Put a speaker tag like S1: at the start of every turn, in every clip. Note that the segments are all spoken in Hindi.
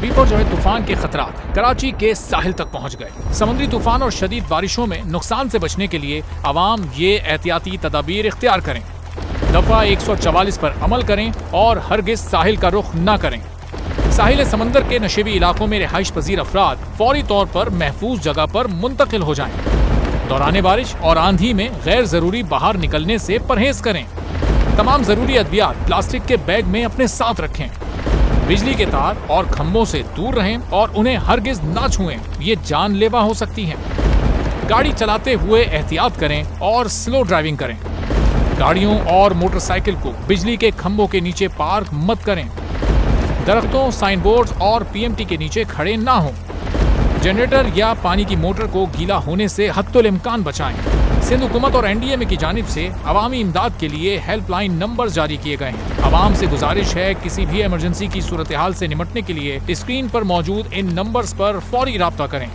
S1: बिपरजॉय तूफान के खतरात कराची के साहिल तक पहुंच गए। समुद्री तूफान और शदीद बारिशों में नुकसान से बचने के लिए आवाम ये एहतियाती तदाबीर इख्तियार करें। दफा 144 पर अमल करें और हरगिज साहिल का रुख न करें। साहिल समंदर के नशेबी इलाकों में रिहाइश पजीर अफराद फौरी तौर पर महफूज जगह पर मुंतकिल हो जाएं। दौरान बारिश और आंधी में गैर जरूरी बाहर निकलने से परहेज करें। तमाम जरूरी अद्वियात प्लास्टिक के बैग में अपने साथ रखें। बिजली के तार और खंभों से दूर रहें और उन्हें हरगिज ना छुएं, ये जानलेवा हो सकती हैं। गाड़ी चलाते हुए एहतियात करें और स्लो ड्राइविंग करें। गाड़ियों और मोटरसाइकिल को बिजली के खंभों के नीचे पार्क मत करें। दरख्तों, साइन बोर्ड और पीएमटी के नीचे खड़े ना हों। जनरेटर या पानी की मोटर को गीला होने से हत्तुल इम्कान बचाएं। सिंध हुकूमत और एनडीएमए की जानिब से अवामी इमदाद के लिए हेल्पलाइन नंबर जारी किए गए हैं। आवाम से गुजारिश है किसी भी इमरजेंसी की सूरत हाल से निपटने के लिए स्क्रीन पर मौजूद इन नंबर्स पर फौरी राब्ता करें।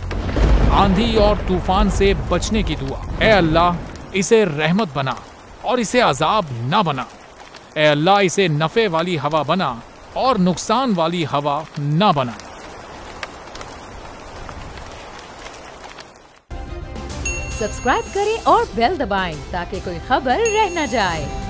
S1: आंधी और तूफान से बचने की दुआ। ए अल्लाह, इसे रहमत बना और इसे अजाब ना बना। ए अल्लाह, इसे नफे वाली हवा बना और नुकसान वाली हवा ना बना।
S2: सब्सक्राइब करें और बेल दबाएं ताकि कोई खबर रह न जाए।